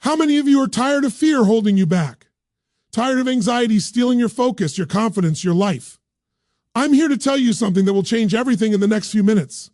How many of you are tired of fear holding you back? Tired of anxiety stealing your focus, your confidence, your life? I'm here to tell you something that will change everything in the next few minutes.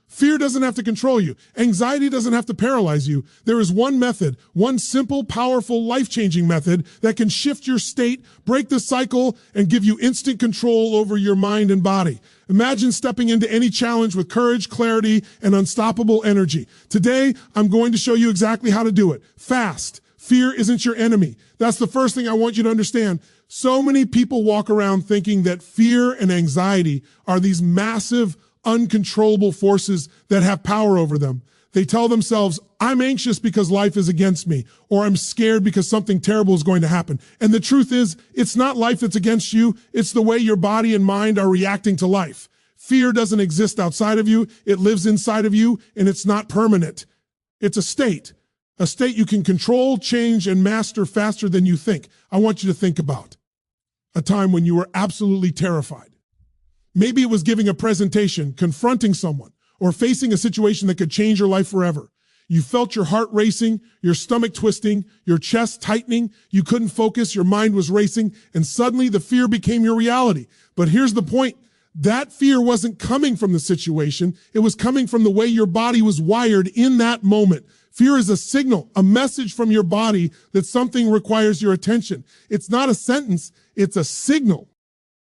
Fear doesn't have to control you. Anxiety doesn't have to paralyze you. There is one method, one simple, powerful, life-changing method that can shift your state, break the cycle, and give you instant control over your mind and body. Imagine stepping into any challenge with courage, clarity, and unstoppable energy. Today, I'm going to show you exactly how to do it. Fast. Fear isn't your enemy. That's the first thing I want you to understand. So many people walk around thinking that fear and anxiety are these massive, uncontrollable forces that have power over them. They tell themselves, I'm anxious because life is against me, or I'm scared because something terrible is going to happen. And the truth is, it's not life that's against you. It's the way your body and mind are reacting to life. Fear doesn't exist outside of you. It lives inside of you, and it's not permanent. It's a state you can control, change, and master faster than you think. I want you to think about a time when you were absolutely terrified. Maybe it was giving a presentation, confronting someone, or facing a situation that could change your life forever. You felt your heart racing, your stomach twisting, your chest tightening, you couldn't focus, your mind was racing, and suddenly the fear became your reality. But here's the point. That fear wasn't coming from the situation. It was coming from the way your body was wired in that moment. Fear is a signal, a message from your body that something requires your attention. It's not a sentence, it's a signal.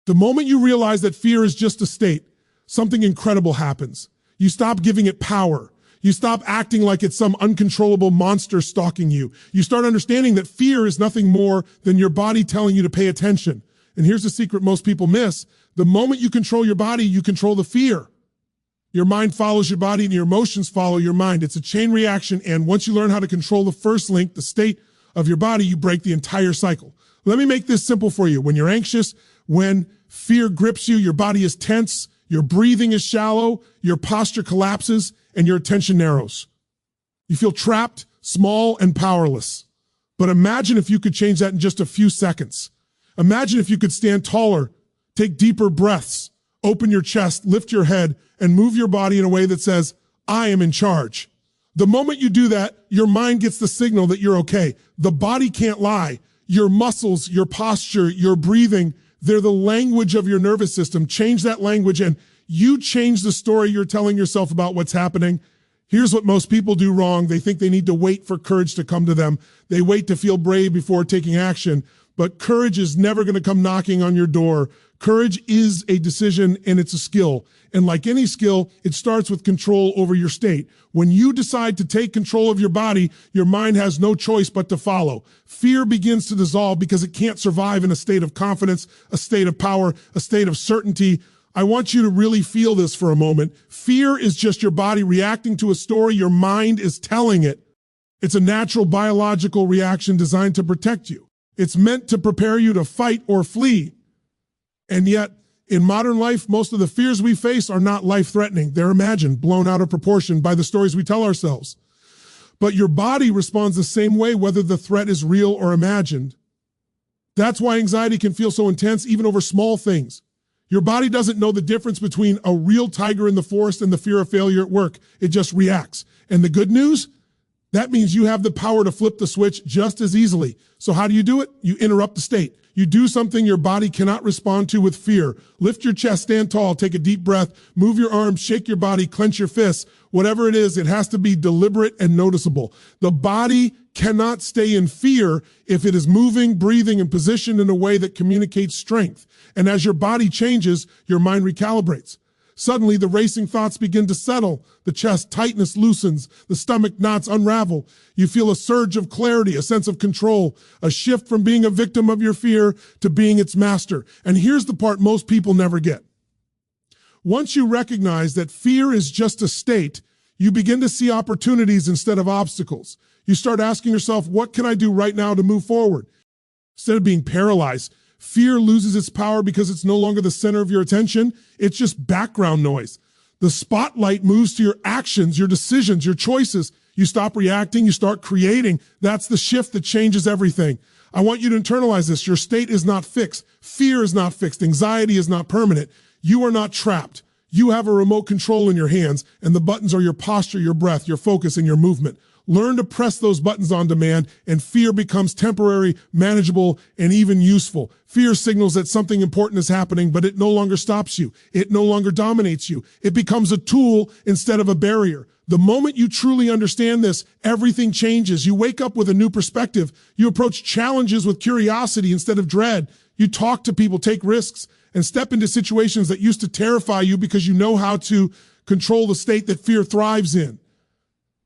The moment you realize that fear is just a state, something incredible happens. You stop giving it power. You stop acting like it's some uncontrollable monster stalking you. You start understanding that fear is nothing more than your body telling you to pay attention. And here's the secret most people miss. The moment you control your body, you control the fear. Your mind follows your body and your emotions follow your mind. It's a chain reaction. And once you learn how to control the first link, the state of your body, you break the entire cycle. Let me make this simple for you. When you're anxious, when fear grips you, your body is tense, your breathing is shallow, your posture collapses, and your attention narrows. You feel trapped, small, and powerless. But imagine if you could change that in just a few seconds. Imagine if you could stand taller, take deeper breaths, open your chest, lift your head, and move your body in a way that says, I am in charge. The moment you do that, your mind gets the signal that you're okay. The body can't lie. Your muscles, your posture, your breathing, they're the language of your nervous system. Change that language and you change the story you're telling yourself about what's happening. Here's what most people do wrong. They think they need to wait for courage to come to them. They wait to feel brave before taking action. But courage is never going to come knocking on your door. Courage is a decision and it's a skill. And like any skill, it starts with control over your state. When you decide to take control of your body, your mind has no choice but to follow. Fear begins to dissolve because it can't survive in a state of confidence, a state of power, a state of certainty. I want you to really feel this for a moment. Fear is just your body reacting to a story your mind is telling it. It's a natural biological reaction designed to protect you. It's meant to prepare you to fight or flee. And yet, in modern life, most of the fears we face are not life-threatening. They're imagined, blown out of proportion by the stories we tell ourselves. But your body responds the same way whether the threat is real or imagined. That's why anxiety can feel so intense even over small things. Your body doesn't know the difference between a real tiger in the forest and the fear of failure at work. It just reacts. And the good news? That means you have the power to flip the switch just as easily. So how do you do it? You interrupt the state. You do something your body cannot respond to with fear. Lift your chest, stand tall, take a deep breath, move your arms, shake your body, clench your fists. Whatever it is, it has to be deliberate and noticeable. The body cannot stay in fear if it is moving, breathing, and positioned in a way that communicates strength. And as your body changes, your mind recalibrates. Suddenly, the racing thoughts begin to settle. The chest tightness loosens. The stomach knots unravel. You feel a surge of clarity, a sense of control, a shift from being a victim of your fear to being its master. And here's the part most people never get. Once you recognize that fear is just a state, you begin to see opportunities instead of obstacles. You start asking yourself, what can I do right now to move forward? Instead of being paralyzed, fear loses its power because it's no longer the center of your attention. It's just background noise. The spotlight moves to your actions, your decisions, your choices. You stop reacting, you start creating. That's the shift that changes everything. I want you to internalize this. Your state is not fixed. Fear is not fixed. Anxiety is not permanent. You are not trapped. You have a remote control in your hands, and the buttons are your posture, your breath, your focus, and your movement. Learn to press those buttons on demand, and fear becomes temporary, manageable, and even useful. Fear signals that something important is happening, but it no longer stops you. It no longer dominates you. It becomes a tool instead of a barrier. The moment you truly understand this, everything changes. You wake up with a new perspective. You approach challenges with curiosity instead of dread. You talk to people, take risks, and step into situations that used to terrify you because you know how to control the state that fear thrives in.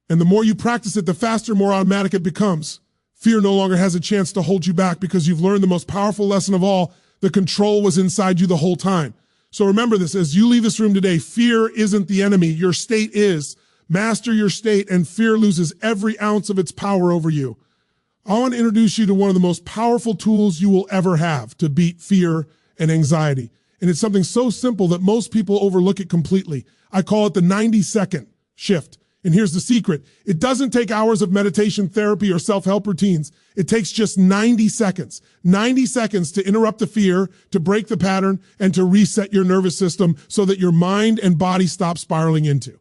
And the more you practice it, the faster, more automatic it becomes. Fear no longer has a chance to hold you back because you've learned the most powerful lesson of all. The control was inside you the whole time. So remember this, as you leave this room today, fear isn't the enemy. Your state is. Master your state, and fear loses every ounce of its power over you. I want to introduce you to one of the most powerful tools you will ever have to beat fear and anxiety. And it's something so simple that most people overlook it completely. I call it the 90-second shift. And here's the secret. It doesn't take hours of meditation, therapy, or self-help routines. It takes just 90 seconds. 90 seconds to interrupt the fear, to break the pattern, and to reset your nervous system so that your mind and body stop spiraling into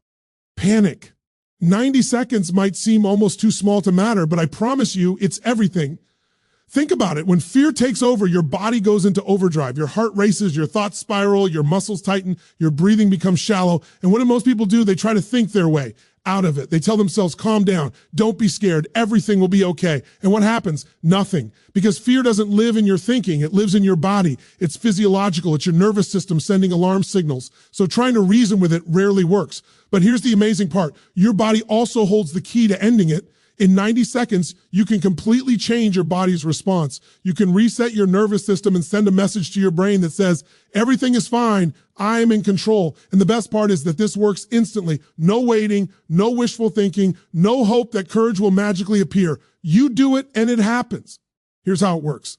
panic. 90 seconds might seem almost too small to matter, but I promise you it's everything. Think about it. When fear takes over, your body goes into overdrive. Your heart races, your thoughts spiral, your muscles tighten, your breathing becomes shallow. And what do most people do? They try to think their way out of it. They tell themselves, calm down, don't be scared, everything will be okay. And what happens? Nothing. Because fear doesn't live in your thinking, it lives in your body. It's physiological, it's your nervous system sending alarm signals. So trying to reason with it rarely works. But here's the amazing part. Your body also holds the key to ending it. In 90 seconds, you can completely change your body's response. You can reset your nervous system and send a message to your brain that says, everything is fine, I am in control. And the best part is that this works instantly. No waiting, no wishful thinking, no hope that courage will magically appear. You do it and it happens. Here's how it works.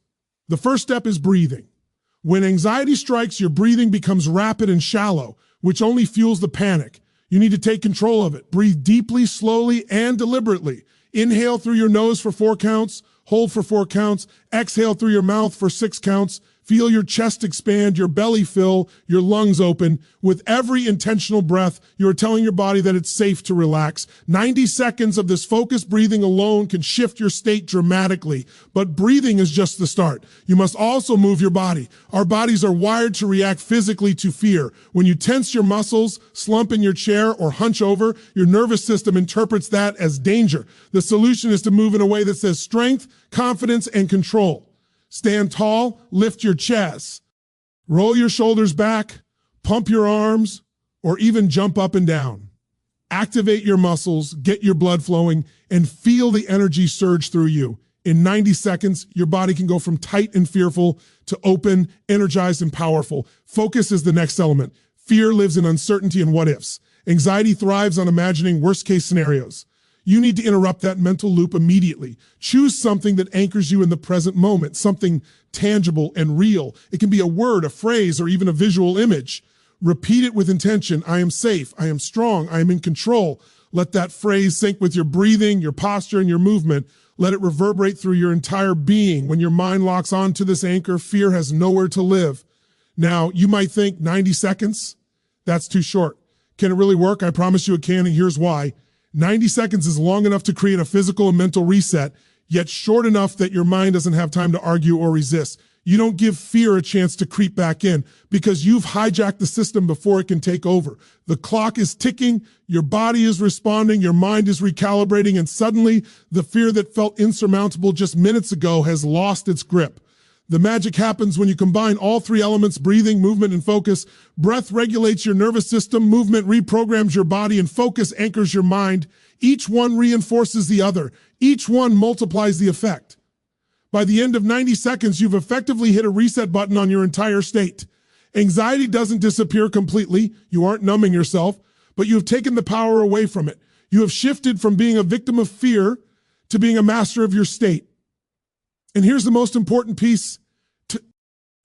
The first step is breathing. When anxiety strikes, your breathing becomes rapid and shallow, which only fuels the panic. You need to take control of it. Breathe deeply, slowly, and deliberately. Inhale through your nose for 4 counts, hold for 4 counts, exhale through your mouth for 6 counts. Feel your chest expand, your belly fill, your lungs open. With every intentional breath, you're telling your body that it's safe to relax. 90 seconds of this focused breathing alone can shift your state dramatically. But breathing is just the start. You must also move your body. Our bodies are wired to react physically to fear. When you tense your muscles, slump in your chair, or hunch over, your nervous system interprets that as danger. The solution is to move in a way that says strength, confidence, and control. Stand tall, lift your chest, roll your shoulders back, pump your arms, or even jump up and down. Activate your muscles, get your blood flowing, and feel the energy surge through you. In 90 seconds, your body can go from tight and fearful to open, energized, and powerful. Focus is the next element. Fear lives in uncertainty and what-ifs. Anxiety thrives on imagining worst-case scenarios. You need to interrupt that mental loop immediately. Choose something that anchors you in the present moment, something tangible and real. It can be a word, a phrase, or even a visual image. Repeat it with intention. I am safe. I am strong. I am in control. Let that phrase sync with your breathing, your posture, and your movement. Let it reverberate through your entire being. When your mind locks onto this anchor, fear has nowhere to live. Now, you might think 90 seconds? That's too short. Can it really work? I promise you it can, and here's why. 90 seconds is long enough to create a physical and mental reset, yet short enough that your mind doesn't have time to argue or resist. You don't give fear a chance to creep back in because you've hijacked the system before it can take over. The clock is ticking, your body is responding, your mind is recalibrating, and suddenly the fear that felt insurmountable just minutes ago has lost its grip. The magic happens when you combine all 3 elements, breathing, movement, and focus. Breath regulates your nervous system, movement reprograms your body, and focus anchors your mind. Each one reinforces the other. Each one multiplies the effect. By the end of 90 seconds, you've effectively hit a reset button on your entire state. Anxiety doesn't disappear completely. You aren't numbing yourself, but you have taken the power away from it. You have shifted from being a victim of fear to being a master of your state. And here's the most important piece.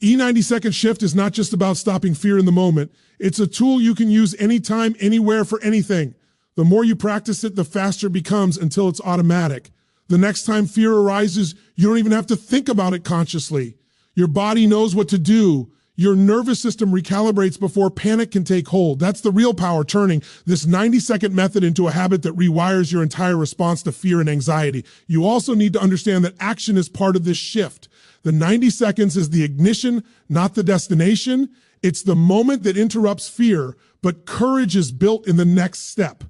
E90-second shift is not just about stopping fear in the moment. It's a tool you can use anytime, anywhere, for anything. The more you practice it, the faster it becomes until it's automatic. The next time fear arises, you don't even have to think about it consciously. Your body knows what to do. Your nervous system recalibrates before panic can take hold. That's the real power, turning this 90-second method into a habit that rewires your entire response to fear and anxiety. You also need to understand that action is part of this shift. The 90 seconds is the ignition, not the destination. It's the moment that interrupts fear, but courage is built in the next step.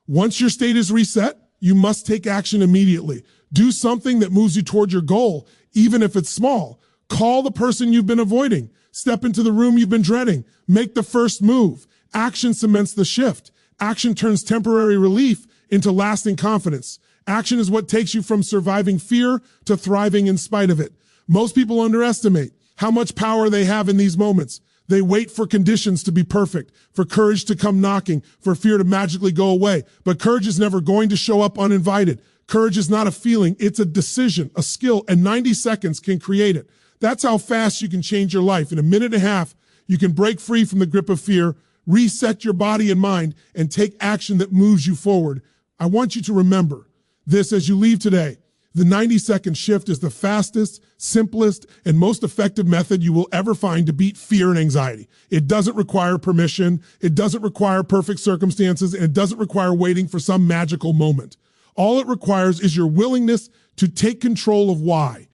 Once your state is reset, you must take action immediately. Do something that moves you toward your goal, even if it's small. Call the person you've been avoiding. Step into the room you've been dreading. Make the first move. Action cements the shift. Action turns temporary relief into lasting confidence. Action is what takes you from surviving fear to thriving in spite of it. Most people underestimate how much power they have in these moments. They wait for conditions to be perfect, for courage to come knocking, for fear to magically go away. But courage is never going to show up uninvited. Courage is not a feeling, it's a decision, a skill, and 90 seconds can create it. That's how fast you can change your life. In a minute and a half, you can break free from the grip of fear, reset your body and mind, and take action that moves you forward. I want you to remember this as you leave today. The 90-second shift is the fastest, simplest, and most effective method you will ever find to beat fear and anxiety. It doesn't require permission, it doesn't require perfect circumstances, and it doesn't require waiting for some magical moment. All it requires is your willingness to take control of why.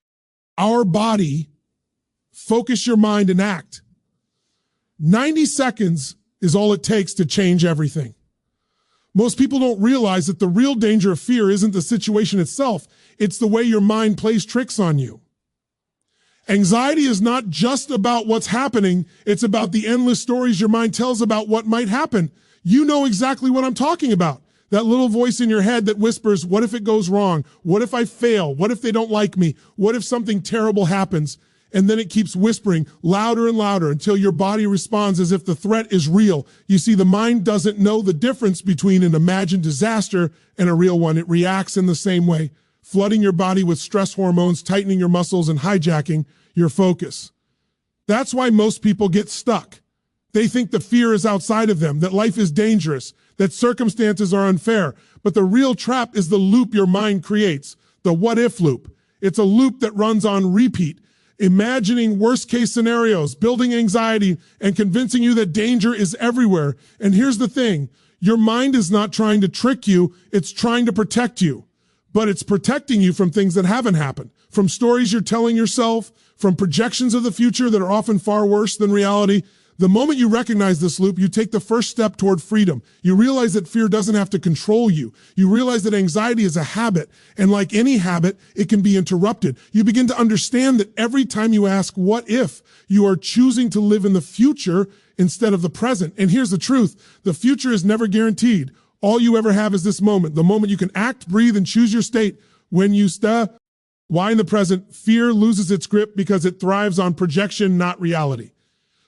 Our body, focus your mind and act. 90 seconds is all it takes to change everything. Most people don't realize that the real danger of fear isn't the situation itself. It's the way your mind plays tricks on you. Anxiety is not just about what's happening. It's about the endless stories your mind tells about what might happen. You know exactly what I'm talking about. That little voice in your head that whispers, what if it goes wrong? What if I fail? What if they don't like me? What if something terrible happens? And then it keeps whispering louder and louder until your body responds as if the threat is real. You see, the mind doesn't know the difference between an imagined disaster and a real one. It reacts in the same way, flooding your body with stress hormones, tightening your muscles, and hijacking your focus. That's why most people get stuck. They think the fear is outside of them, that life is dangerous, that circumstances are unfair. But the real trap is the loop your mind creates, the what-if loop. It's a loop that runs on repeat, imagining worst-case scenarios, building anxiety, and convincing you that danger is everywhere. And here's the thing, your mind is not trying to trick you, it's trying to protect you. But it's protecting you from things that haven't happened, from stories you're telling yourself, from projections of the future that are often far worse than reality. The moment you recognize this loop, you take the first step toward freedom. You realize that fear doesn't have to control you. You realize that anxiety is a habit, and like any habit, it can be interrupted. You begin to understand that every time you ask, what if, you are choosing to live in the future instead of the present. And here's the truth, the future is never guaranteed. All you ever have is this moment, the moment you can act, breathe, and choose your state. When you why in the present, fear loses its grip because it thrives on projection, not reality.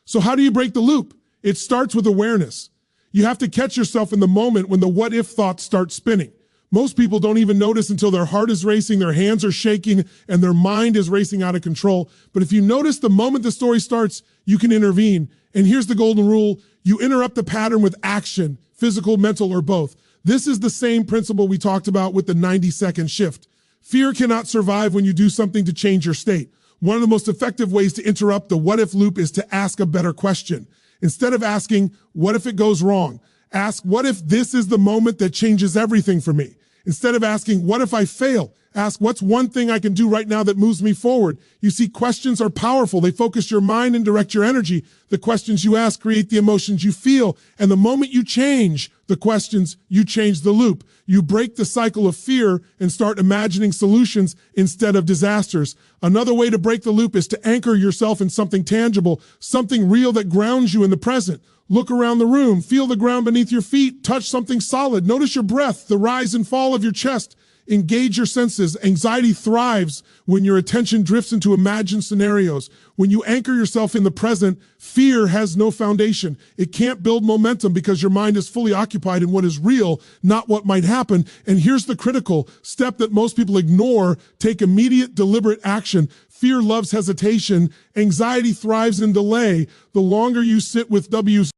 So how do you break the loop? It starts with awareness. You have to catch yourself in the moment when the what-if thoughts start spinning. Most people don't even notice until their heart is racing, their hands are shaking, and their mind is racing out of control. But if you notice the moment the story starts, you can intervene. And here's the golden rule. You interrupt the pattern with action, physical, mental, or both. This is the same principle we talked about with the 90-second shift. Fear cannot survive when you do something to change your state. One of the most effective ways to interrupt the what-if loop is to ask a better question. Instead of asking, what if it goes wrong? Ask, what if this is the moment that changes everything for me? Instead of asking, what if I fail? Ask, what's one thing I can do right now that moves me forward? You see, questions are powerful. They focus your mind and direct your energy. The questions you ask create the emotions you feel. And the moment you change the questions, you change the loop. You break the cycle of fear and start imagining solutions instead of disasters. Another way to break the loop is to anchor yourself in something tangible, something real that grounds you in the present. Look around the room, feel the ground beneath your feet, touch something solid. Notice your breath, the rise and fall of your chest. Engage your senses. Anxiety thrives when your attention drifts into imagined scenarios. When you anchor yourself in the present, fear has no foundation. It can't build momentum because your mind is fully occupied in what is real, not what might happen. And here's the critical step that most people ignore. Take immediate, deliberate action. Fear loves hesitation. Anxiety thrives in delay. The longer you sit with W's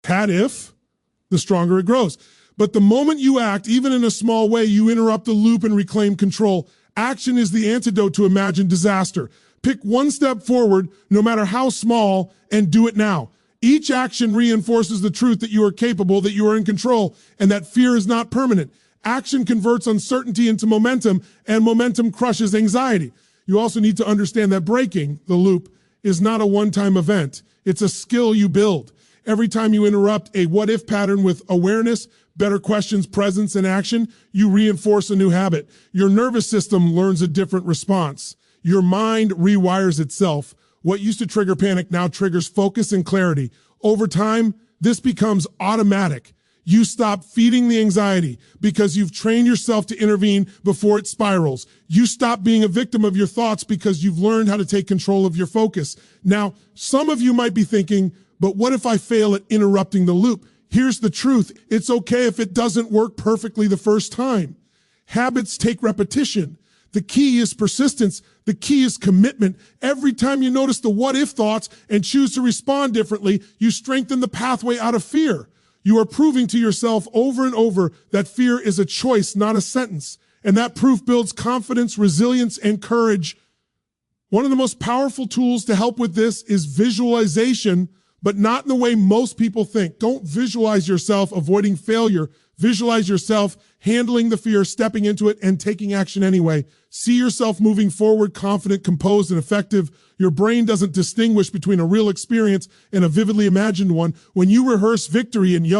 "what if," the stronger it grows. But the moment you act, even in a small way, you interrupt the loop and reclaim control. Action is the antidote to imagined disaster. Pick one step forward, no matter how small, and do it now. Each action reinforces the truth that you are capable, that you are in control, and that fear is not permanent. Action converts uncertainty into momentum, and momentum crushes anxiety. You also need to understand that breaking the loop is not a one-time event. It's a skill you build. Every time you interrupt a what-if pattern with awareness, better questions, presence, and action, you reinforce a new habit. Your nervous system learns a different response. Your mind rewires itself. What used to trigger panic now triggers focus and clarity. Over time, this becomes automatic. You stop feeding the anxiety because you've trained yourself to intervene before it spirals. You stop being a victim of your thoughts because you've learned how to take control of your focus. Now, some of you might be thinking, but what if I fail at interrupting the loop? Here's the truth. It's okay if it doesn't work perfectly the first time. Habits take repetition. The key is persistence. The key is commitment. Every time you notice the what-if thoughts and choose to respond differently, you strengthen the pathway out of fear. You are proving to yourself over and over that fear is a choice, not a sentence. And that proof builds confidence, resilience, and courage. One of the most powerful tools to help with this is visualization, but not in the way most people think. Don't visualize yourself avoiding failure. Visualize yourself handling the fear, stepping into it, and taking action anyway. See yourself moving forward, confident, composed, and effective. Your brain doesn't distinguish between a real experience and a vividly imagined one. When you rehearse victory in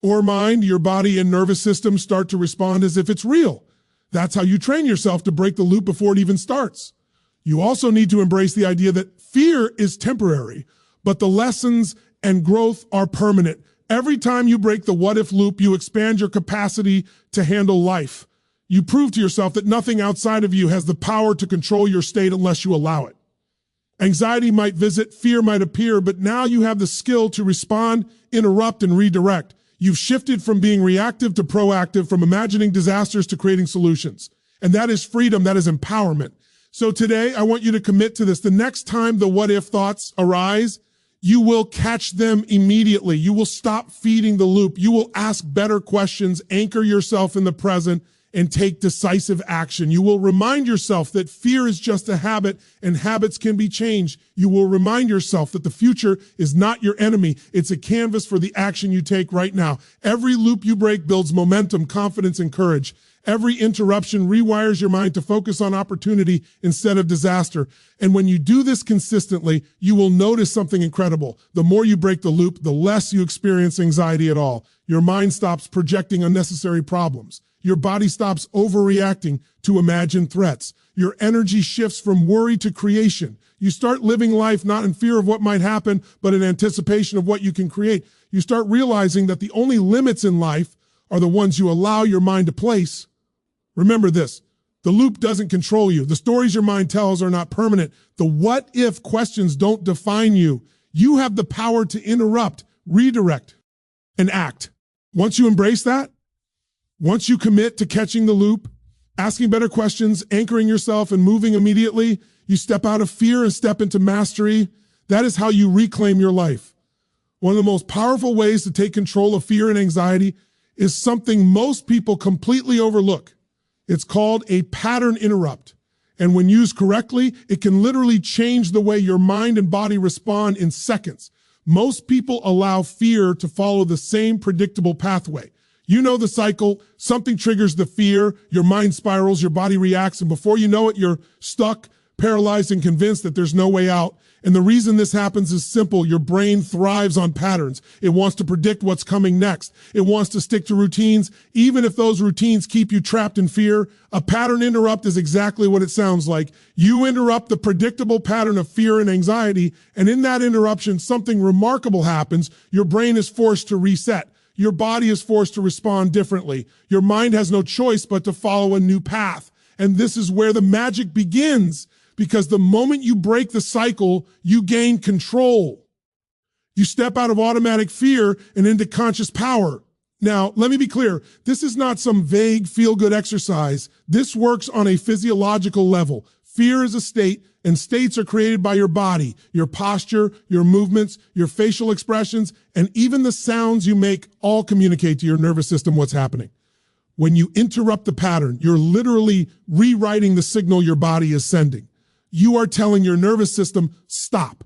or mind, your body and nervous system start to respond as if it's real. That's how you train yourself to break the loop before it even starts. You also need to embrace the idea that fear is temporary, but the lessons and growth are permanent. Every time you break the what-if loop, you expand your capacity to handle life. You prove to yourself that nothing outside of you has the power to control your state unless you allow it. Anxiety might visit, fear might appear, but now you have the skill to respond, interrupt, and redirect. You've shifted from being reactive to proactive, from imagining disasters to creating solutions. And that is freedom, that is empowerment. So today, I want you to commit to this. The next time the what-if thoughts arise, you will catch them immediately. You will stop feeding the loop. You will ask better questions, anchor yourself in the present, and take decisive action. You will remind yourself that fear is just a habit and habits can be changed. You will remind yourself that the future is not your enemy. It's a canvas for the action you take right now. Every loop you break builds momentum, confidence, and courage. Every interruption rewires your mind to focus on opportunity instead of disaster. And when you do this consistently, you will notice something incredible. The more you break the loop, the less you experience anxiety at all. Your mind stops projecting unnecessary problems. Your body stops overreacting to imagined threats. Your energy shifts from worry to creation. You start living life not in fear of what might happen, but in anticipation of what you can create. You start realizing that the only limits in life are the ones you allow your mind to place. Remember this, the loop doesn't control you. The stories your mind tells are not permanent. The what-if questions don't define you. You have the power to interrupt, redirect, and act. Once you embrace that, once you commit to catching the loop, asking better questions, anchoring yourself, and moving immediately, you step out of fear and step into mastery. That is how you reclaim your life. One of the most powerful ways to take control of fear and anxiety is something most people completely overlook. It's called a pattern interrupt. And when used correctly, it can literally change the way your mind and body respond in seconds. Most people allow fear to follow the same predictable pathway. You know the cycle, something triggers the fear, your mind spirals, your body reacts, and before you know it, you're stuck, paralyzed, and convinced that there's no way out. And the reason this happens is simple. Your brain thrives on patterns. It wants to predict what's coming next. It wants to stick to routines, even if those routines keep you trapped in fear. A pattern interrupt is exactly what it sounds like. You interrupt the predictable pattern of fear and anxiety, and in that interruption, something remarkable happens. Your brain is forced to reset. Your body is forced to respond differently. Your mind has no choice but to follow a new path. And this is where the magic begins, because the moment you break the cycle, you gain control. You step out of automatic fear and into conscious power. Now, let me be clear. This is not some vague feel-good exercise. This works on a physiological level. Fear is a state, and states are created by your body, your posture, your movements, your facial expressions, and even the sounds you make all communicate to your nervous system what's happening. When you interrupt the pattern, you're literally rewriting the signal your body is sending. You are telling your nervous system, stop.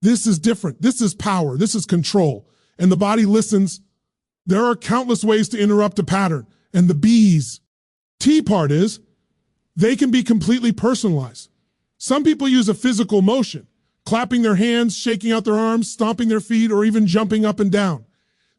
This is different. This is power. This is control. And the body listens. There are countless ways to interrupt a pattern. And the B's. T part is, they can be completely personalized. Some people use a physical motion, clapping their hands, shaking out their arms, stomping their feet, or even jumping up and down.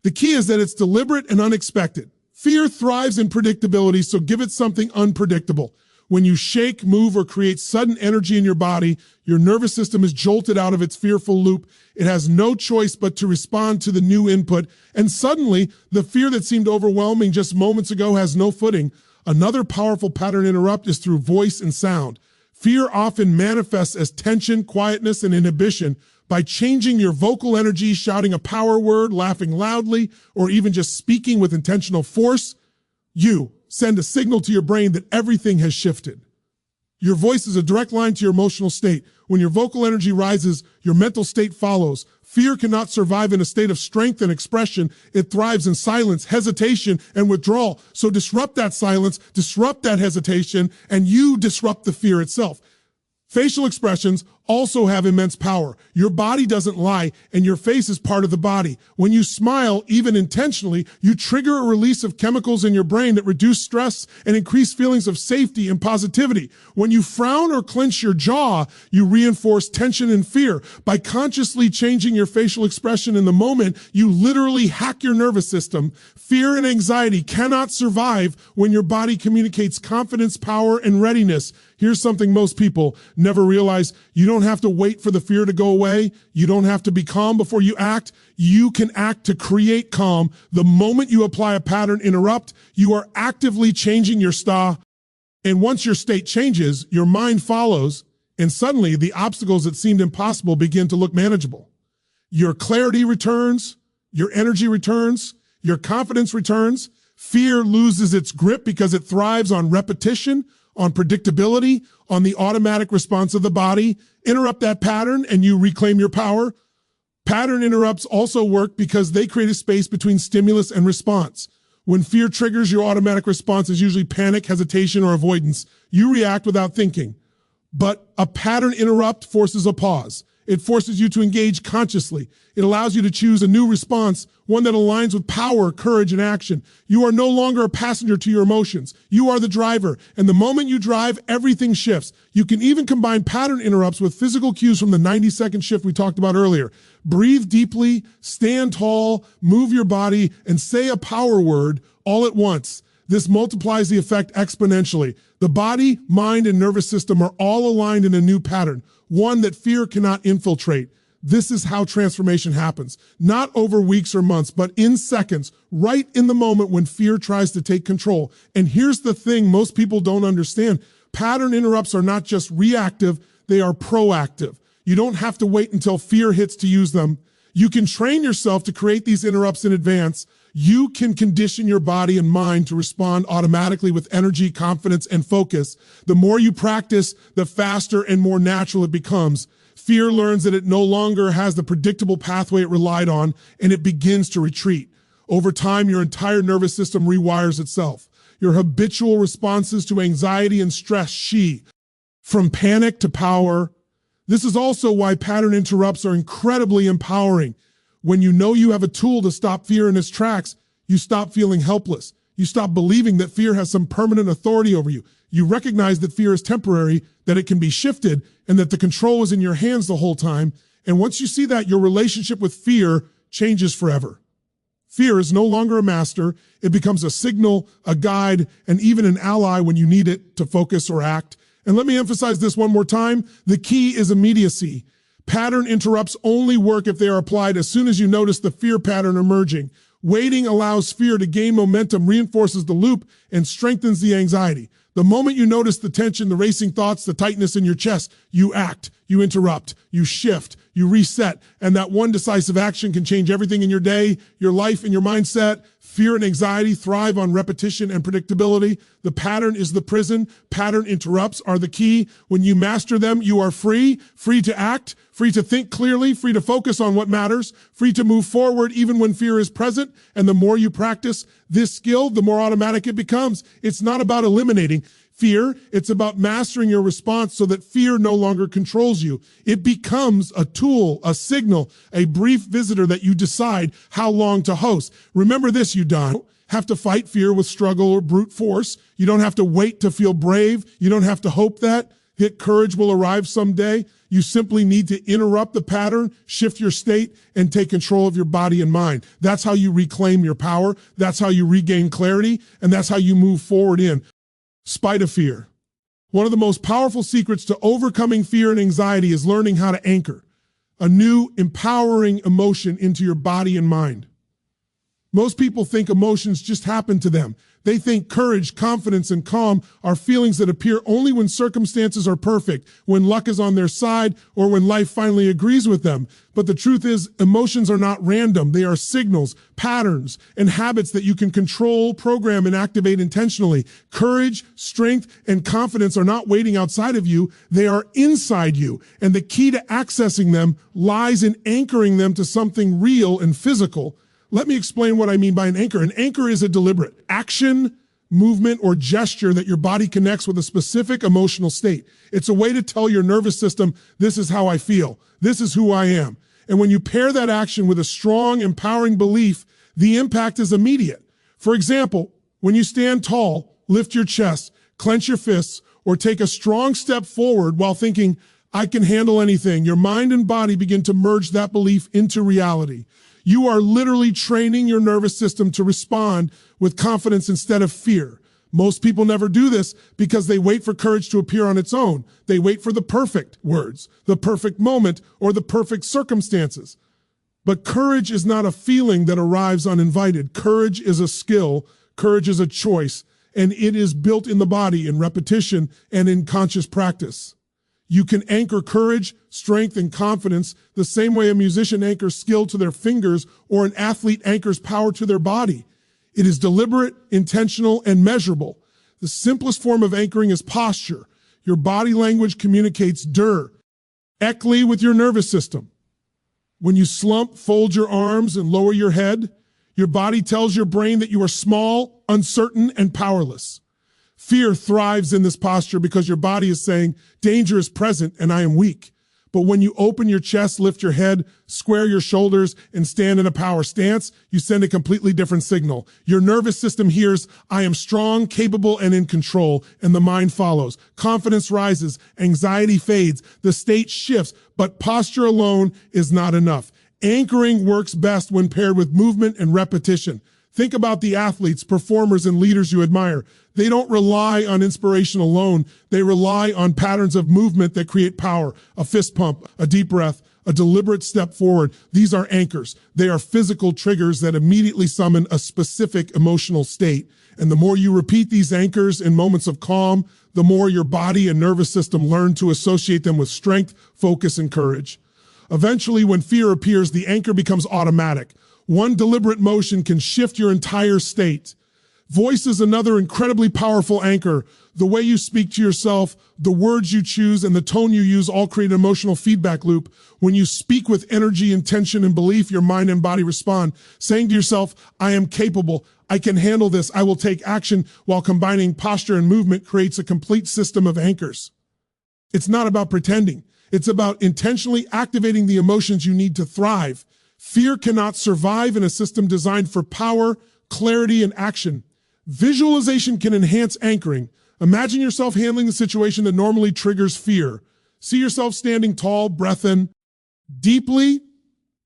The key is that it's deliberate and unexpected. Fear thrives in predictability, so give it something unpredictable. When you shake, move, or create sudden energy in your body, your nervous system is jolted out of its fearful loop. It has no choice but to respond to the new input, and suddenly, the fear that seemed overwhelming just moments ago has no footing. Another powerful pattern interrupt is through voice and sound. Fear often manifests as tension, quietness, and inhibition. By changing your vocal energy, shouting a power word, laughing loudly, or even just speaking with intentional force, you send a signal to your brain that everything has shifted. Your voice is a direct line to your emotional state. When your vocal energy rises, your mental state follows. Fear cannot survive in a state of strength and expression. It thrives in silence, hesitation, and withdrawal. So disrupt that silence, disrupt that hesitation, and you disrupt the fear itself. Facial expressions also have immense power. Your body doesn't lie, and your face is part of the body. When you smile, even intentionally, you trigger a release of chemicals in your brain that reduce stress and increase feelings of safety and positivity. When you frown or clench your jaw, you reinforce tension and fear. By consciously changing your facial expression in the moment, you literally hack your nervous system. Fear and anxiety cannot survive when your body communicates confidence, power, and readiness. Here's something most people never realize. You don't have to wait for the fear to go away. You don't have to be calm before you act. You can act to create calm. The moment you apply a pattern interrupt, you are actively changing your state. And once your state changes, your mind follows, and suddenly the obstacles that seemed impossible begin to look manageable. Your clarity returns, your energy returns, your confidence returns. Fear loses its grip because it thrives on repetition, on predictability, on the automatic response of the body. Interrupt that pattern and you reclaim your power. Pattern interrupts also work because they create a space between stimulus and response. When fear triggers, your automatic response is usually panic, hesitation, or avoidance. You react without thinking. But a pattern interrupt forces a pause. It forces you to engage consciously. It allows you to choose a new response, one that aligns with power, courage, and action. You are no longer a passenger to your emotions. You are the driver. And the moment you drive, everything shifts. You can even combine pattern interrupts with physical cues from the 90-second shift we talked about earlier. Breathe deeply, stand tall, move your body, and say a power word all at once. This multiplies the effect exponentially. The body, mind, and nervous system are all aligned in a new pattern, one that fear cannot infiltrate. This is how transformation happens, not over weeks or months, but in seconds, right in the moment when fear tries to take control. And here's the thing most people don't understand. Pattern interrupts are not just reactive, they are proactive. You don't have to wait until fear hits to use them. You can train yourself to create these interrupts in advance. You can condition your body and mind to respond automatically with energy, confidence, and focus. The more you practice, the faster and more natural it becomes. Fear learns that it no longer has the predictable pathway it relied on, and it begins to retreat. Over time, your entire nervous system rewires itself. Your habitual responses to anxiety and stress from panic to power. This is also why pattern interrupts are incredibly empowering. When you know you have a tool to stop fear in its tracks, you stop feeling helpless. You stop believing that fear has some permanent authority over you. You recognize that fear is temporary, that it can be shifted, and that the control is in your hands the whole time. And once you see that, your relationship with fear changes forever. Fear is no longer a master. It becomes a signal, a guide, and even an ally when you need it to focus or act. And let me emphasize this one more time. The key is immediacy. Pattern interrupts only work if they are applied as soon as you notice the fear pattern emerging. Waiting allows fear to gain momentum, reinforces the loop, and strengthens the anxiety. The moment you notice the tension, the racing thoughts, the tightness in your chest, you act, you interrupt, you shift, you reset, and that one decisive action can change everything in your day, your life, and your mindset. Fear and anxiety thrive on repetition and predictability. The pattern is the prison. Pattern interrupts are the key. When you master them, you are free to act, free to think clearly, free to focus on what matters, free to move forward even when fear is present. And the more you practice this skill, the more automatic it becomes. It's not about eliminating Fear, it's about mastering your response so that fear no longer controls you. It becomes a tool, a signal, a brief visitor that you decide how long to host. Remember this, you don't have to fight fear with struggle or brute force. You don't have to wait to feel brave. You don't have to hope that courage will arrive someday. You simply need to interrupt the pattern, shift your state, and take control of your body and mind. That's how you reclaim your power. That's how you regain clarity. And that's how you move forward in spite of fear. One of the most powerful secrets to overcoming fear and anxiety is learning how to anchor a new, empowering emotion into your body and mind. Most people think emotions just happen to them. They think courage, confidence, and calm are feelings that appear only when circumstances are perfect, when luck is on their side, or when life finally agrees with them. But the truth is, emotions are not random. They are signals, patterns, and habits that you can control, program, and activate intentionally. Courage, strength, and confidence are not waiting outside of you. They are inside you. And the key to accessing them lies in anchoring them to something real and physical. Let me explain what I mean by an anchor. An anchor is a deliberate action, movement, or gesture that your body connects with a specific emotional state. It's a way to tell your nervous system, this is how I feel. This is who I am. And when you pair that action with a strong, empowering belief, the impact is immediate. For example, when you stand tall, lift your chest, clench your fists, or take a strong step forward while thinking, I can handle anything, your mind and body begin to merge that belief into reality. You are literally training your nervous system to respond with confidence instead of fear. Most people never do this because they wait for courage to appear on its own. They wait for the perfect words, the perfect moment, or the perfect circumstances. But courage is not a feeling that arrives uninvited. Courage is a skill. Courage is a choice, and it is built in the body in repetition and in conscious practice. You can anchor courage, strength, and confidence the same way a musician anchors skill to their fingers or an athlete anchors power to their body. It is deliberate, intentional, and measurable. The simplest form of anchoring is posture. Your body language communicates directly with your nervous system. When you slump, fold your arms, and lower your head, your body tells your brain that you are small, uncertain, and powerless. Fear thrives in this posture because your body is saying, danger is present and I am weak. But when you open your chest, lift your head, square your shoulders, and stand in a power stance, you send a completely different signal. Your nervous system hears, I am strong, capable, and in control, and the mind follows. Confidence rises, anxiety fades, the state shifts, but posture alone is not enough. Anchoring works best when paired with movement and repetition. Think about the athletes, performers, and leaders you admire. They don't rely on inspiration alone. They rely on patterns of movement that create power, a fist pump, a deep breath, a deliberate step forward. These are anchors. They are physical triggers that immediately summon a specific emotional state. And the more you repeat these anchors in moments of calm, the more your body and nervous system learn to associate them with strength, focus, and courage. Eventually, when fear appears, the anchor becomes automatic. One deliberate motion can shift your entire state. Voice is another incredibly powerful anchor. The way you speak to yourself, the words you choose, and the tone you use all create an emotional feedback loop. When you speak with energy, intention, and belief, your mind and body respond, saying to yourself, I am capable, I can handle this, I will take action, while combining posture and movement creates a complete system of anchors. It's not about pretending. It's about intentionally activating the emotions you need to thrive. Fear cannot survive in a system designed for power, clarity, and action. Visualization can enhance anchoring. Imagine yourself handling the situation that normally triggers fear. See yourself standing tall, breath in deeply,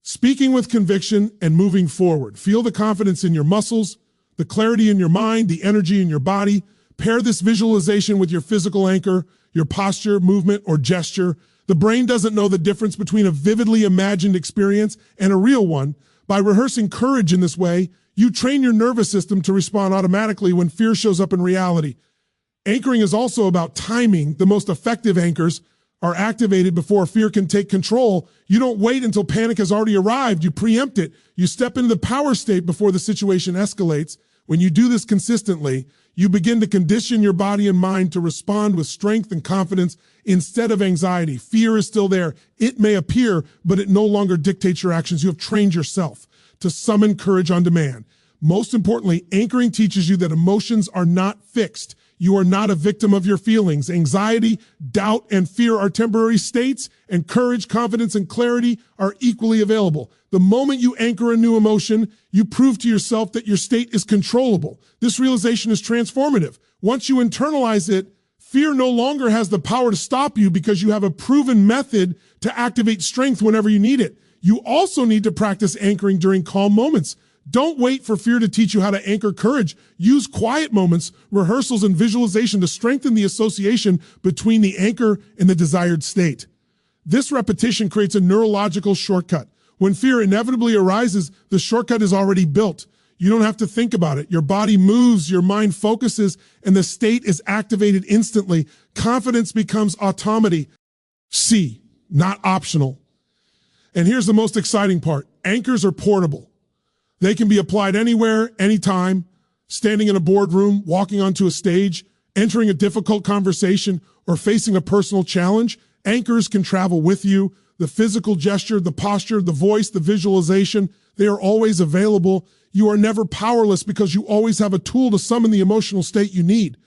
speaking with conviction, and moving forward. Feel the confidence in your muscles, the clarity in your mind, the energy in your body. Pair this visualization with your physical anchor, your posture, movement, or gesture. The brain doesn't know the difference between a vividly imagined experience and a real one. By rehearsing courage in this way, you train your nervous system to respond automatically when fear shows up in reality. Anchoring is also about timing. The most effective anchors are activated before fear can take control. You don't wait until panic has already arrived. You preempt it. You step into the power state before the situation escalates. When you do this consistently, you begin to condition your body and mind to respond with strength and confidence instead of anxiety. Fear is still there. It may appear, but it no longer dictates your actions. You have trained yourself to summon courage on demand. Most importantly, anchoring teaches you that emotions are not fixed. You are not a victim of your feelings. Anxiety, doubt, and fear are temporary states, and courage, confidence, and clarity are equally available. The moment you anchor a new emotion, you prove to yourself that your state is controllable. This realization is transformative. Once you internalize it, fear no longer has the power to stop you because you have a proven method to activate strength whenever you need it. You also need to practice anchoring during calm moments. Don't wait for fear to teach you how to anchor courage. Use quiet moments, rehearsals, and visualization to strengthen the association between the anchor and the desired state. This repetition creates a neurological shortcut. When fear inevitably arises, the shortcut is already built. You don't have to think about it. Your body moves, your mind focuses, and the state is activated instantly. Confidence becomes automaty. C, not optional. And here's the most exciting part. Anchors are portable. They can be applied anywhere, anytime, standing in a boardroom, walking onto a stage, entering a difficult conversation, or facing a personal challenge. Anchors can travel with you. The physical gesture, the posture, the voice, the visualization, they are always available. You are never powerless because you always have a tool to summon the emotional state you need.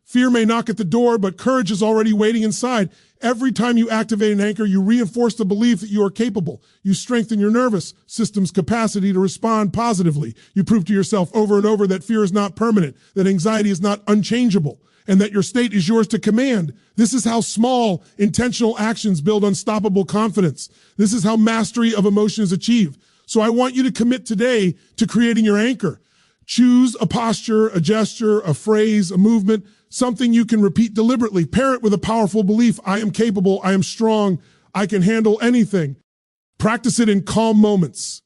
Fear may knock at the door, but courage is already waiting inside. Every time you activate an anchor, you reinforce the belief that you are capable. You strengthen your nervous system's capacity to respond positively. You prove to yourself over and over that fear is not permanent, that anxiety is not unchangeable, and that your state is yours to command. This is how small, intentional actions build unstoppable confidence. This is how mastery of emotion is achieved. So I want you to commit today to creating your anchor. Choose a posture, a gesture, a phrase, a movement, something you can repeat deliberately. Pair it with a powerful belief. I am capable. I am strong. I can handle anything. Practice it in calm moments.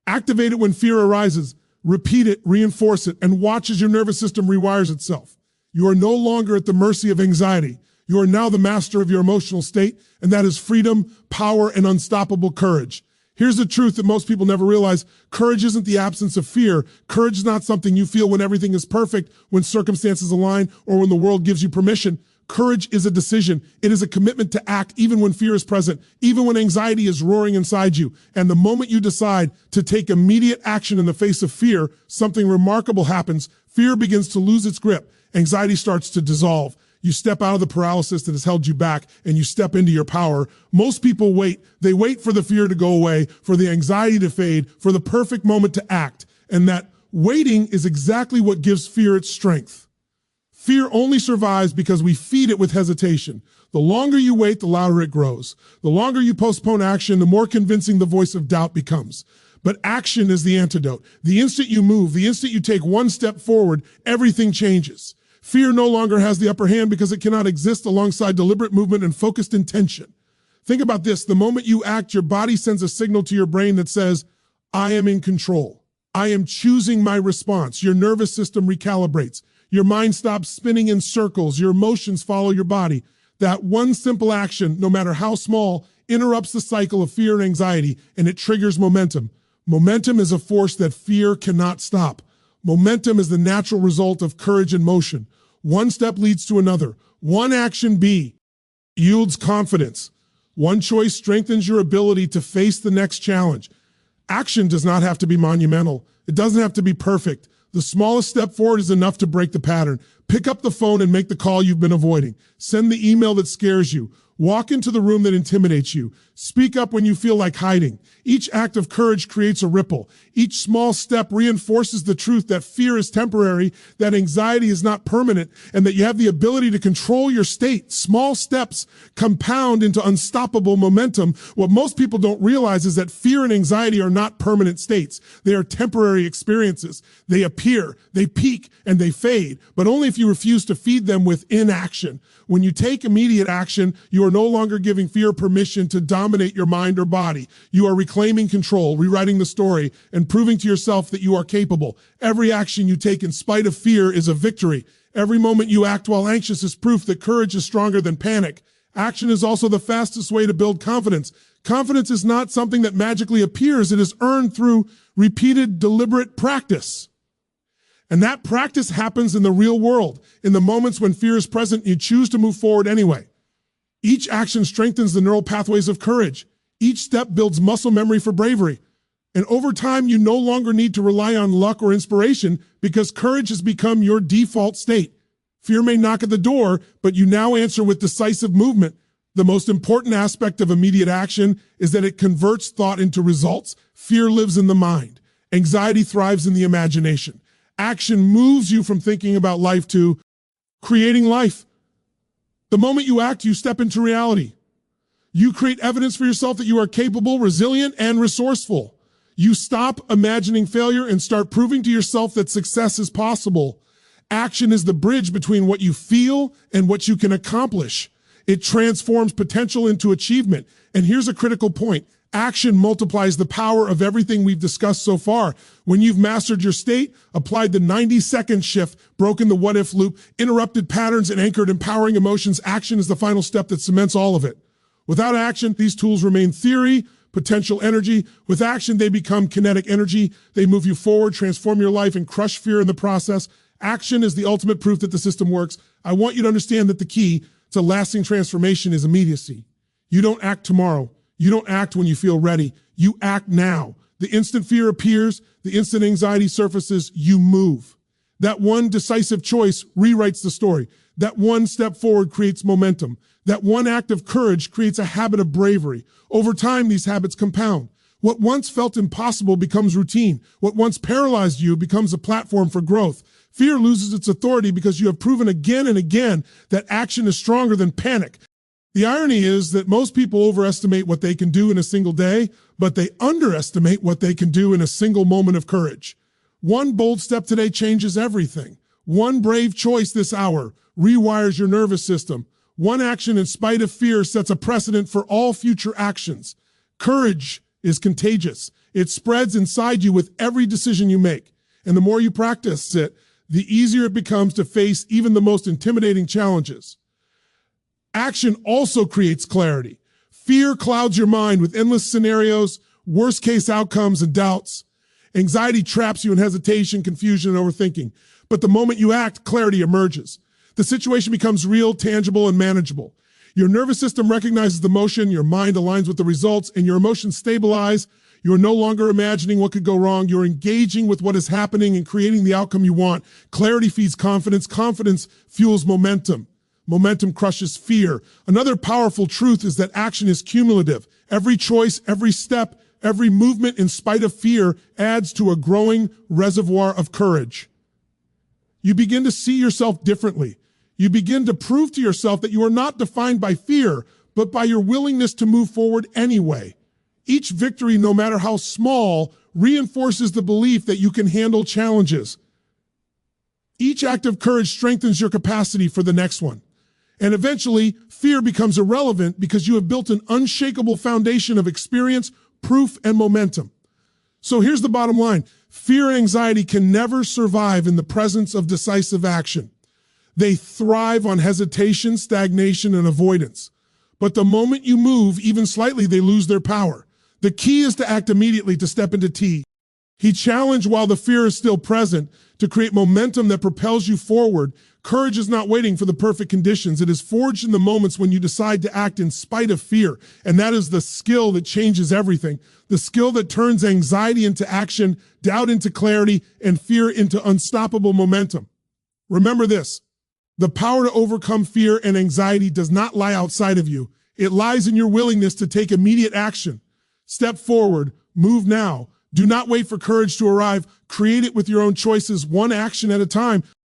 Activate it when fear arises. Repeat it, reinforce it, and watch as your nervous system rewires itself. You are no longer at the mercy of anxiety. You are now the master of your emotional state, and that is freedom, power, and unstoppable courage. Here's the truth that most people never realize. Courage isn't the absence of fear. Courage is not something you feel when everything is perfect, when circumstances align, or when the world gives you permission. Courage is a decision. It is a commitment to act even when fear is present, even when anxiety is roaring inside you. And the moment you decide to take immediate action in the face of fear, something remarkable happens. Fear begins to lose its grip. Anxiety starts to dissolve. You step out of the paralysis that has held you back and you step into your power. Most people wait. They wait for the fear to go away, for the anxiety to fade, for the perfect moment to act. And that waiting is exactly what gives fear its strength. Fear only survives because we feed it with hesitation. The longer you wait, the louder it grows. The longer you postpone action, the more convincing the voice of doubt becomes. But action is the antidote. The instant you move, the instant you take one step forward, everything changes. Fear no longer has the upper hand because it cannot exist alongside deliberate movement and focused intention. Think about this. The moment you act, your body sends a signal to your brain that says, I am in control. I am choosing my response. Your nervous system recalibrates. Your mind stops spinning in circles. Your emotions follow your body. That one simple action, no matter how small, interrupts the cycle of fear and anxiety, and it triggers momentum. Momentum is a force that fear cannot stop. Momentum is the natural result of courage and motion. One step leads to another. One action B yields confidence. One choice strengthens your ability to face the next challenge. Action does not have to be monumental. It doesn't have to be perfect. The smallest step forward is enough to break the pattern. Pick up the phone and make the call you've been avoiding. Send the email that scares you. Walk into the room that intimidates you. Speak up when you feel like hiding. Each act of courage creates a ripple. Each small step reinforces the truth that fear is temporary, that anxiety is not permanent, and that you have the ability to control your state. Small steps compound into unstoppable momentum. What most people don't realize is that fear and anxiety are not permanent states. They are temporary experiences. They appear, they peak, and they fade, but only if you refuse to feed them with inaction. When you take immediate action, you are no longer giving fear permission to dominate your mind or body. You are reclaiming control, rewriting the story, and proving to yourself that you are capable. Every action you take in spite of fear is a victory. Every moment you act while anxious is proof that courage is stronger than panic. Action is also the fastest way to build confidence. Confidence is not something that magically appears. It is earned through repeated, deliberate practice. And that practice happens in the real world, in the moments when fear is present, you choose to move forward anyway. Each action strengthens the neural pathways of courage. Each step builds muscle memory for bravery. And over time, you no longer need to rely on luck or inspiration because courage has become your default state. Fear may knock at the door, but you now answer with decisive movement. The most important aspect of immediate action is that it converts thought into results. Fear lives in the mind. Anxiety thrives in the imagination. Action moves you from thinking about life to creating life. The moment you act, you step into reality. You create evidence for yourself that you are capable, resilient, and resourceful. You stop imagining failure and start proving to yourself that success is possible. Action is the bridge between what you feel and what you can accomplish. It transforms potential into achievement. And here's a critical point. Action multiplies the power of everything we've discussed so far. When you've mastered your state, applied the 90-second shift, broken the what-if loop, interrupted patterns, and anchored empowering emotions, action is the final step that cements all of it. Without action, these tools remain theory, potential energy. With action, they become kinetic energy. They move you forward, transform your life, and crush fear in the process. Action is the ultimate proof that the system works. I want you to understand that the key to lasting transformation is immediacy. You don't act tomorrow. You don't act when you feel ready. You act now. The instant fear appears, the instant anxiety surfaces, you move. That one decisive choice rewrites the story. That one step forward creates momentum. That one act of courage creates a habit of bravery. Over time, these habits compound. What once felt impossible becomes routine. What once paralyzed you becomes a platform for growth. Fear loses its authority because you have proven again and again that action is stronger than panic. The irony is that most people overestimate what they can do in a single day, but they underestimate what they can do in a single moment of courage. One bold step today changes everything. One brave choice this hour rewires your nervous system. One action in spite of fear sets a precedent for all future actions. Courage is contagious. It spreads inside you with every decision you make. And the more you practice it, the easier it becomes to face even the most intimidating challenges. Action also creates clarity. Fear clouds your mind with endless scenarios, worst-case outcomes, and doubts. Anxiety traps you in hesitation, confusion, and overthinking. But the moment you act, clarity emerges. The situation becomes real, tangible, and manageable. Your nervous system recognizes the motion, your mind aligns with the results, and your emotions stabilize. You're no longer imagining what could go wrong. You're engaging with what is happening and creating the outcome you want. Clarity feeds confidence. Confidence fuels momentum. Momentum crushes fear. Another powerful truth is that action is cumulative. Every choice, every step, every movement in spite of fear adds to a growing reservoir of courage. You begin to see yourself differently. You begin to prove to yourself that you are not defined by fear, but by your willingness to move forward anyway. Each victory, no matter how small, reinforces the belief that you can handle challenges. Each act of courage strengthens your capacity for the next one. And eventually, fear becomes irrelevant because you have built an unshakable foundation of experience, proof, and momentum. So here's the bottom line. Fear and anxiety can never survive in the presence of decisive action. They thrive on hesitation, stagnation, and avoidance. But the moment you move, even slightly, they lose their power. The key is to act immediately, to step into T. He challenged while the fear is still present to create momentum that propels you forward. Courage is not waiting for the perfect conditions. It is forged in the moments when you decide to act in spite of fear. And that is the skill that changes everything. The skill that turns anxiety into action, doubt into clarity, and fear into unstoppable momentum. Remember this. The power to overcome fear and anxiety does not lie outside of you. It lies in your willingness to take immediate action. Step forward. Move now. Do not wait for courage to arrive. Create it with your own choices, one action at a time.